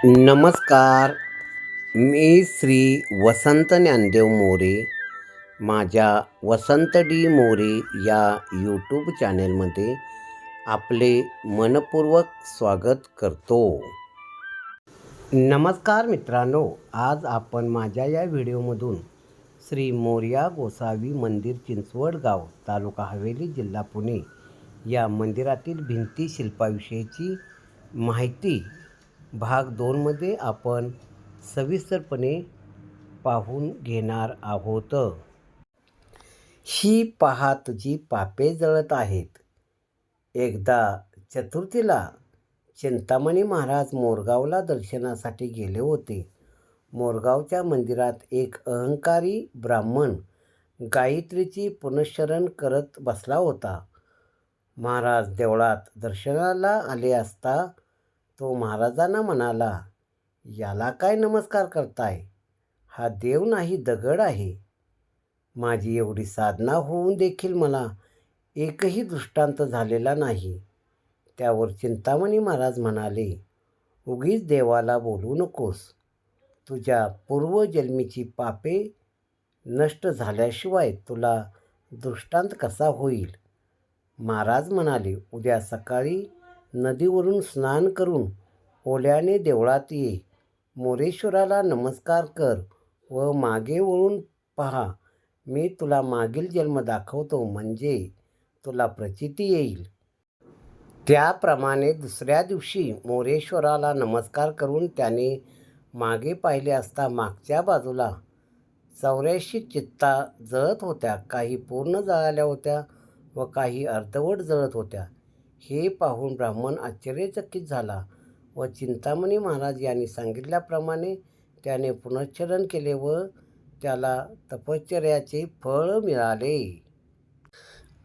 नमस्कार. मी श्री वसंत ज्ञानदेव मोरे. माझ्या वसंत डी मोरे या यूट्यूब चॅनेलमध्ये आपले मनपूर्वक स्वागत करतो. नमस्कार मित्रांनो, आज आपण माझ्या या व्हिडिओमधून श्री मोरया गोसावी मंदिर चिंचवड गाव तालुका हवेली जिल्हा पुणे या मंदिरातील भिंतीशिल्पाविषयीची माहिती भाग 2 मध्ये आपण सविस्तरपणे पाहून घेणार आहोत. ही पहा तुझी पापे जळत आहेत. एकदा चतुर्थीला चिंतामणी महाराज मोरगावला दर्शनासाठी गेले होते. मोरगावच्या मंदिरात एक अहंकारी ब्राह्मण गायत्रीची पुनश्चरण करत बसला होता. महाराज देवळात दर्शनाला आले असता तो महाराजांना म्हणाला, याला काय नमस्कार करताय? हा देव नाही, दगड आहे. माझी एवढी साधना होऊन देखील मला एकही दृष्टांत झालेला नाही. त्यावर चिंतामणी महाराज म्हणाले, उगीच देवाला बोलू नकोस. तुझ्या पूर्वजन्मीची पापे नष्ट झाल्याशिवाय तुला दृष्टांत कसा होईल? महाराज म्हणाले, उद्या सकाळी नदीवरून स्नान करून ओल्याने देवळात ये. मोरेश्वराला नमस्कार कर व मागे वळून पहा. मी तुला मागील जन्म दाखवतो, म्हणजे तुला प्रचिती येईल. त्याप्रमाणे दुसऱ्या दिवशी मोरेश्वराला नमस्कार करून त्याने मागे पाहिले असता मागच्या बाजूला 84 चित्ता जळत होत्या. काही पूर्ण जळाल्या होत्या व काही अर्धवट जळत होत्या. हे पाहून ब्राह्मण आश्चर्यचकित झाला व चिंतामणी महाराज यांनी सांगितल्याप्रमाणे त्याने पुनश्चरण केले व त्याला तपश्चर्याचे फळ मिळाले.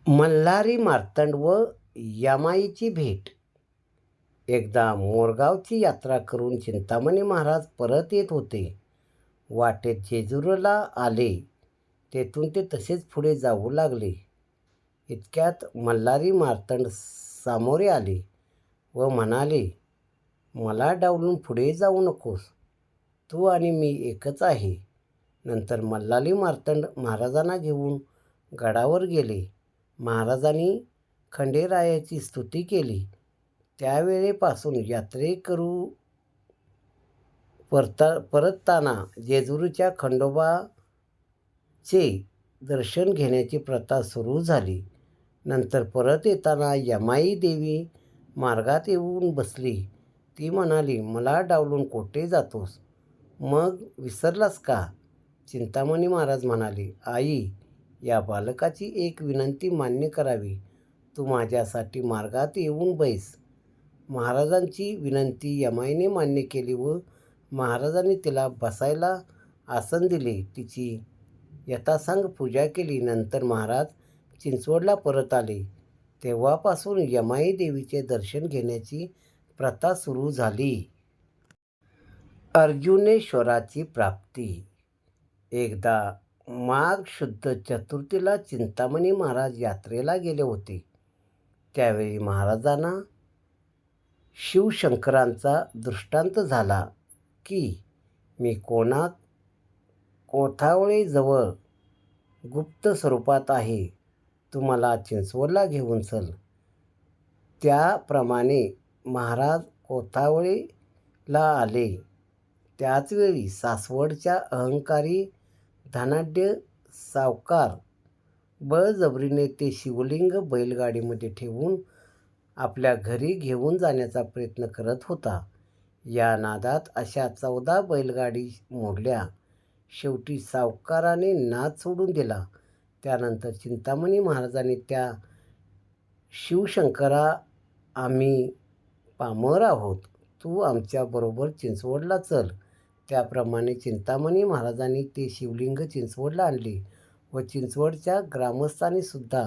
मल्हारी मार्तंड व यमाईची भेट. एकदा मोरगावची यात्रा करून चिंतामणी महाराज परत येत होते. वाटेत जेजुरीला आले. तेथून ते तसेच पुढे जाऊ लागले. इतक्यात मल्हारी मार्तंड सामोरे आले व म्हणाले, मला डावलून पुढे जाऊ नकोस. तू आणि मी एकच आहे. नंतर मल्हारी मार्तंड महाराजांना घेऊन गडावर गेले. महाराजांनी खंडेरायाची स्तुती केली. त्यावेळेपासून यात्रेकरू परतताना जेजुरीच्या खंडोबाचे दर्शन घेण्याची प्रथा सुरू झाली. नंतर परत येताना यमाई देवी मार्गात येऊन बसली. ती म्हणाली, मला डावलून कोठे जातोस? मग विसरलास का? चिंतामणी महाराज म्हणाले, आई, या बालकाची एक विनंती मान्य करावी. तू माझ्यासाठी मार्गात येऊन बैस. महाराजांची विनंती यमाईने मान्य केली व महाराजांनी तिला बसायला आसन दिले. तिची यथासांग पूजा केली. नंतर महाराज चिंचवडला परत आले. तेव्हापासून यमाई देवीचे दर्शन घेण्याची प्रथा सुरू झाली. अर्जुनेश्वराची प्राप्ती. एकदा माघ शुद्ध चतुर्थीला चिंतामणी महाराज यात्रेला गेले होते. त्यावेळी महाराजांना शिवशंकरांचा दृष्टांत झाला की मी कोथावळेजवळ गुप्त स्वरूपात आहे. तू मला चिंचवडला घेऊन चल. त्याप्रमाणे महाराज कोथावळेला आले. त्याचवेळी सासवडच्या अहंकारी धनाढ्य सावकार बळजबरीने ते शिवलिंग बैलगाडीमध्ये ठेवून आपल्या घरी घेऊन जाण्याचा प्रयत्न करत होता. या नादात अशा 14 बैलगाडी मोडल्या. शेवटी सावकाराने नाद सोडून दिला. त्यानंतर चिंतामणी महाराजांनी त्या शिवशंकरा, आम्ही पामर आहोत, तू आमच्याबरोबर चिंचवडला चल. त्याप्रमाणे चिंतामणी महाराजांनी ते शिवलिंग चिंचवडला आणले व चिंचवडच्या ग्रामस्थांनी सुद्धा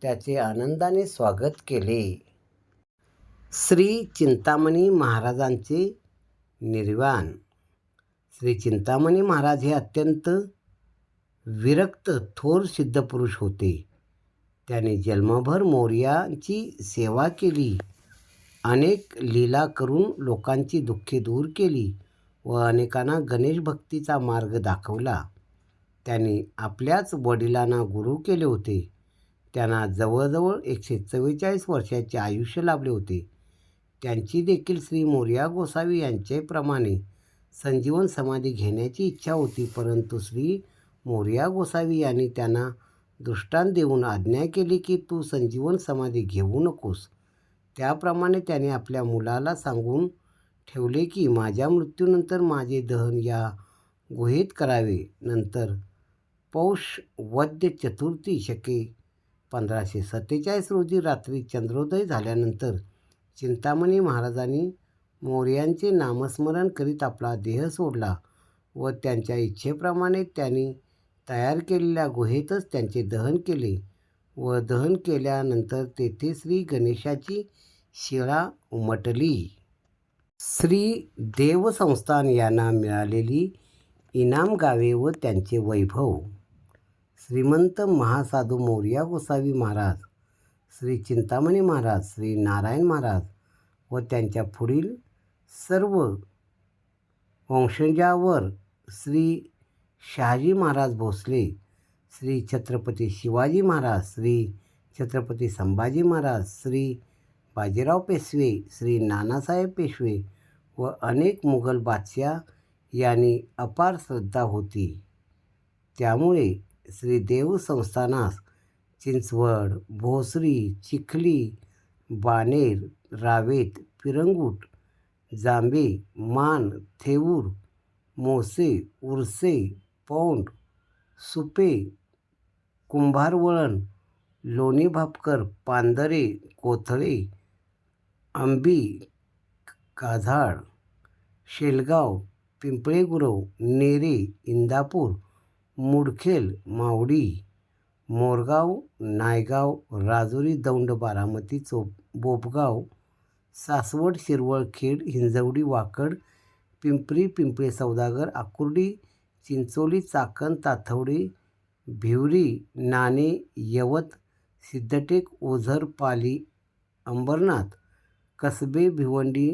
त्याचे आनंदाने स्वागत केले. श्री चिंतामणी महाराजांचे निर्वाण. श्री चिंतामणी महाराज हे अत्यंत विरक्त थोर सिद्धपुरुष होते. त्याने जन्मभर मोरयांची सेवा केली अनेक लीला करून लोकांची दुःखे दूर केली व अनेकांना गणेश भक्तीचा मार्ग दाखवला. त्याने आपल्याच वडिलांना गुरु केले होते. त्यांना जवळजवळ 144 वर्षाचे आयुष्य लाभले होते. त्यांची देखील श्री मोरया गोसावी यांच्याप्रमाणे संजीवन समाधी घेण्याची इच्छा होती, परंतु श्री मोरया गोसावी यांनी त्यांना दृष्टांत देऊन आज्ञा केली की तू संजीवन समाधी घेऊ नकोस. त्याप्रमाणे त्याने आपल्या मुलाला सांगून ठेवले की माझ्या मृत्यूनंतर माझे दहन या गुहेत करावे. नंतर पौष वद्य चतुर्थी शके 1547 रोजी रात्री चंद्रोदय झाल्यानंतर चिंतामणी महाराजांनी मोरयांचे नामस्मरण करीत आपला देह सोडला व त्यांच्या इच्छेप्रमाणे त्यांनी तयार केलेल्या गुहेतच त्यांचे दहन केले व दहन केल्यानंतर तेथे श्री गणेशाची शिळा उमटली. श्री देवसंस्थान यांना मिळालेली इनाम गावे व त्यांचे वैभव. श्रीमंत महासाधू मोरया गोसावी महाराज, श्री चिंतामणी महाराज, श्री नारायण महाराज व त्यांच्या पुढील सर्व वंशजांवर श्री शहाजी महाराज भोसले, श्री छत्रपती शिवाजी महाराज, श्री छत्रपती संभाजी महाराज, श्री बाजीराव पेशवे, श्री नानासाहेब पेशवे व अनेक मुघल बादशाह यांनी अपार श्रद्धा होती. त्यामुळे श्री देव संस्थानास चिंचवड, भोसरी, चिखली, बाणेर, रावेत, पिरंगुट, जांबे, मान, थेऊर, मोसे, उरसे, पौंड, सुपे, कुंभारवळण, लोणी भापकर, पांदरे, कोथळे, अंबी, काझाड, शेलगाव, पिंपळेगुरव, नेरे, इंदापूर, मुदखेल, मावडी, मोरगाव, नायगाव, राजुरी, दौंड, बारामती, बोपगाव, सासवड, शिरवळ, खेड, हिंजवडी, वाकड, पिंपरी, पिंपळे सौदागर, आकुर्डी, चिंचोली, चाकण, ताथवडे, भिवरी, नाणे, यवत, सिद्धटेक, ओझर, पाली, अंबरनाथ, कसबे, भिवंडी,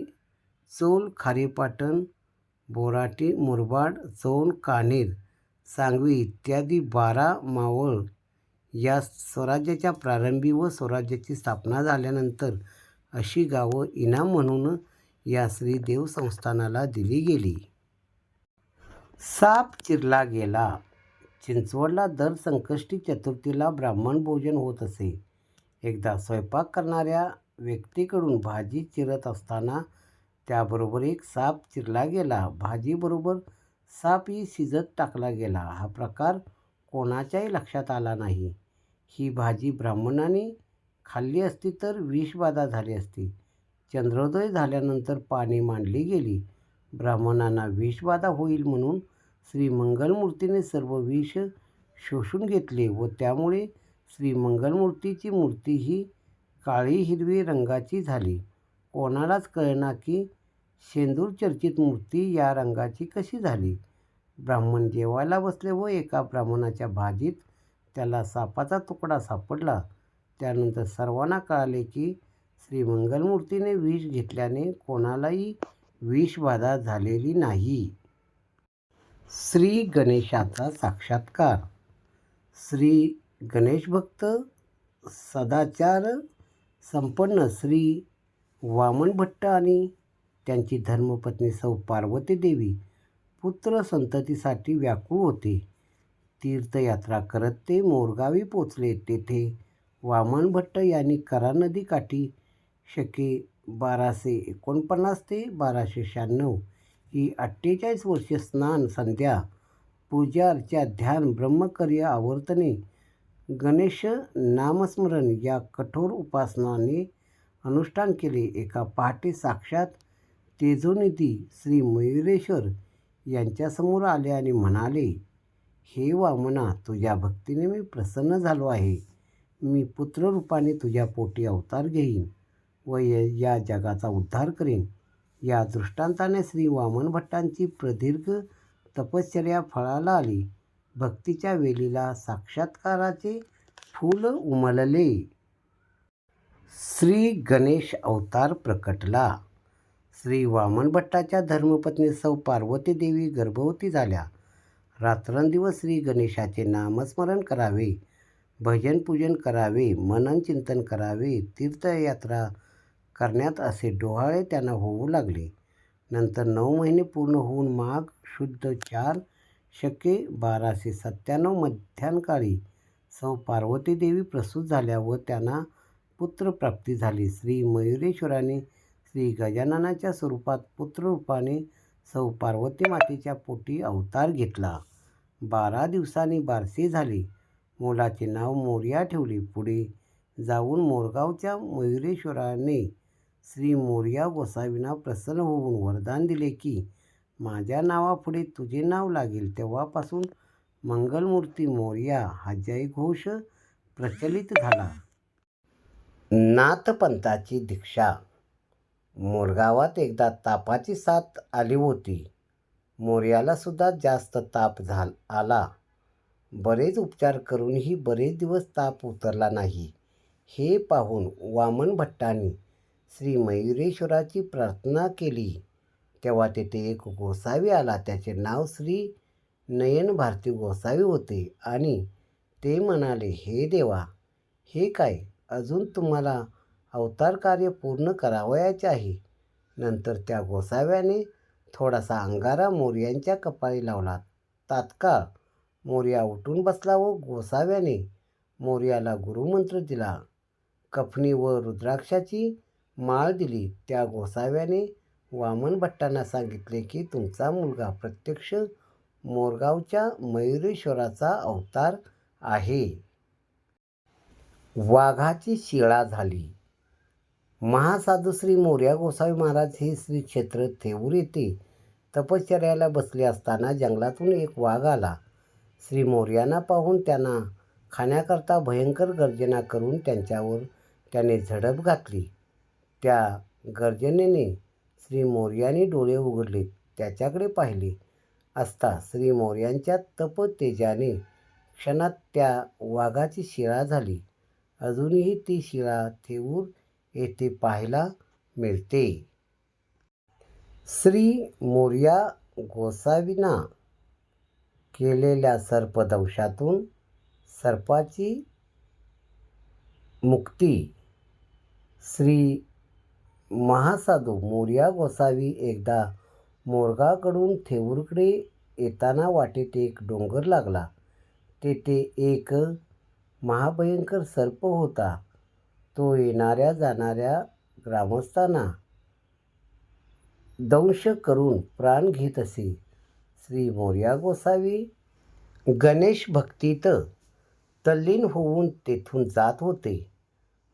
चोल, खारेपाटण, बोराटे, मुरबाड, चौन, कान्हेर, सांगवी इत्यादी 12 मावळ या स्वराज्याच्या प्रारंभी व स्वराज्याची स्थापना झाल्यानंतर अशी गावं इनाम म्हणून या श्री देव संस्थानाला दिली गेली. साप चिरला गेला. चिंचवडला दर संकष्टी चतुर्थीला ब्राह्मण भोजन होत असे. एकदा स्वयंपाक करणाऱ्या व्यक्तीकडून भाजी चिरत असताना त्याबरोबर एक साप चिरला गेला. भाजीबरोबर सापही शिजत टाकला गेला. हा प्रकार कोणाच्याही लक्षात आला नाही. ही भाजी ब्राह्मणाने खाल्ली असती तर विषबाधा झाली असती. चंद्रोदय झाल्यानंतर पाने मांडली गेली. ब्राह्मणांना विषबाधा होईल म्हणून श्री मंगलमूर्तीने सर्व विष शोषून घेतले व त्यामुळे श्री मंगलमूर्तीची मूर्ती ही काळी हिरवी रंगाची झाली. कोणालाच कळेना की शेंदूर चर्चित मूर्ती या रंगाची कशी झाली. ब्राह्मण जेवायला बसले व एका ब्राह्मणाच्या भाजीत त्याला सापाचा तुकडा सापडला. त्यानंतर सर्वांना कळाले की श्री मंगलमूर्तीने विष घेतल्याने कोणालाही विषबाधा झालेली नाही. श्री गणेशाचा साक्षात्कार. श्री गणेशभक्त सदाचार संपन्न श्री वामन भट्ट आणि त्यांची धर्मपत्नी सौ पार्वती देवी पुत्र संततीसाठी व्याकुळ होते. तीर्थयात्रा करत ते मोरगावी पोचले. तेथे वामन भट्ट यांनी करा नदी काठी शके 1249 ते 1296 ही 48 वर्षे स्नान, संध्या, पूजा अर्चा, ध्यान, ब्रह्मचर्य, आवर्तने, गणेश नामस्मरण या कठोर उपासनाने अनुष्ठान केले. एका पहाटे साक्षात तेजोनिधी श्री मयुरेश्वर यांच्यासमोर आले आणि म्हणाले, हे वामना, तुझ्या भक्तीने मी प्रसन्न झालो आहे. मी पुत्ररूपाने तुझ्या पोटी अवतार घेईन व या जगाचा उद्धार करीन. या दृष्टांताने श्री वामन भट्टांची प्रदीर्घ तपश्चर्या फळाला आली. भक्तीच्या वेलीला साक्षात्काराचे फूल उमलले. श्री गणेश अवतार प्रकटला. श्री वामन भट्टाच्या धर्मपत्नी सौ पार्वती देवी गर्भवती झाल्या. रात्रंदिवस श्री गणेशाचे नामस्मरण करावे, भजन पूजन करावे, मनन चिंतन करावे, तीर्थयात्रा करण्यात असे डोहाळे त्यांना होऊ लागले. नंतर 9 महिने पूर्ण होऊन माघ शुद्ध 4 शके 1297 मध्यान्हकाळी सौ पार्वती देवी प्रसूत झाल्या व त्यांना पुत्रप्राप्ती झाली. श्री मयुरेश्वराने श्री गजाननाच्या स्वरूपात पुत्ररूपाने सौ पार्वती मातेच्या पोटी अवतार घेतला. 12 दिवसांनी बारसे झाले. मुलाचे नाव मोरया ठेवले. पुढे जाऊन मोरगावच्या मयुरेश्वराने श्री मोरया गोसावींना प्रसन्न होऊन वरदान दिले की माझ्या नावापुढे तुझे नाव लागेल. तेव्हापासून मंगलमूर्ती मोरया हा जयघोष प्रचलित झाला. नाथपंथाची दीक्षा. मोरगावात एकदा तापाची साथ आली होती. मोरयाला सुद्धा जास्त ताप आला. बरेच उपचार करूनही बरेच दिवस ताप उतरला नाही. हे पाहून वामन भट्टांनी श्री मयुरेश्वराची प्रार्थना केली. तेव्हा तेथे एक गोसावी आला. त्याचे नाव श्री नयन भारती गोसावी होते आणि ते म्हणाले, हे देवा, हे काय, अजून तुम्हाला अवतार कार्य पूर्ण करावयाचे आहे. नंतर त्या गोसाव्याने थोडासा अंगारा मोरयांच्या कपाळी लावला. तात्काळ मोरया उठून बसला व गोसाव्याने मोरयाला गुरुमंत्र दिला. कफनी व रुद्राक्षाची माळ दिली. त्या गोसाव्याने वामन भट्टांना सांगितले की तुमचा मुलगा प्रत्यक्ष मोरगावच्या मयुरेश्वराचा अवतार आहे. वाघाची शिळा झाली. महासाधू श्री मोरया गोसावी महाराज हे श्री क्षेत्र थेऊर येथे तपश्चर्याला बसले असताना जंगलातून एक वाघ आला. श्री मोरयांना पाहून त्यांना खाण्याकरता भयंकर गर्जना करून त्यांच्यावर त्याने झडप घातली. त्या गर्जनेने श्री मोरयांनी डोळे उघडले. त्याच्याकडे पाहिले असता श्री मोरयांच्या तप तेजाने क्षणात त्या वाघाची शिळा झाली. अजूनही ती शिळा थेऊर येथे पाहायला मिळते. श्री मोरया गोसावींना केलेल्या सर्पदंशातून सर्पाची मुक्ती. श्री महासाधू मोरया गोसावी एकदा मोरगावकडून थेऊरकडे येताना वाटेत एक डोंगर लागला. तेथे एक महाभयंकर सर्प होता. तो येणाऱ्या जाणाऱ्या ग्रामस्थांना दंश करून प्राण घेत असे. श्री मोरया गोसावी गणेश भक्तीत तल्लीन होऊन तेथून जात होते.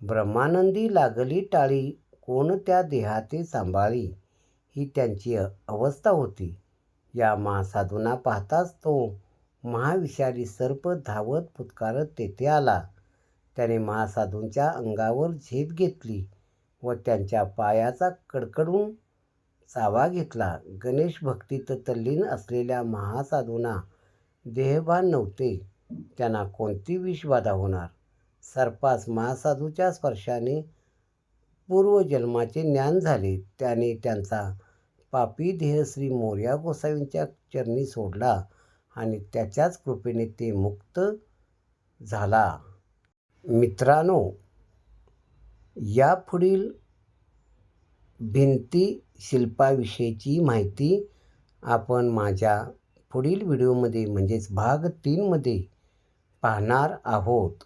ब्रह्मानंदी लागली टाळी कोण त्या देहाते सांभाळी, ही त्यांची अवस्था होती. या महासाधूंना पाहताच तो महाविषारी सर्प धावत फुटकारत तेथे आला. त्याने महासाधूंच्या अंगावर झेप घेतली व त्यांच्या पायाचा कडकडून चावा घेतला. गणेश भक्तीत तल्लीन असलेल्या महासाधूंना देहभान नव्हते. त्यांना कोणती विषबाधा होणार. सर्पास महासाधूच्या स्पर्शाने पूर्वजन्माचे ज्ञान झाले. त्याने त्यांचा पापी देह श्री मोरया गोसावींच्या चरणी सोडला आणि त्याच्याच कृपेने ते मुक्त झाला. मित्रांनो, यापुढील भिंतीशिल्पाविषयीची माहिती आपण माझ्या पुढील व्हिडिओमध्ये म्हणजेच भाग 3 मध्ये पाहणार आहोत.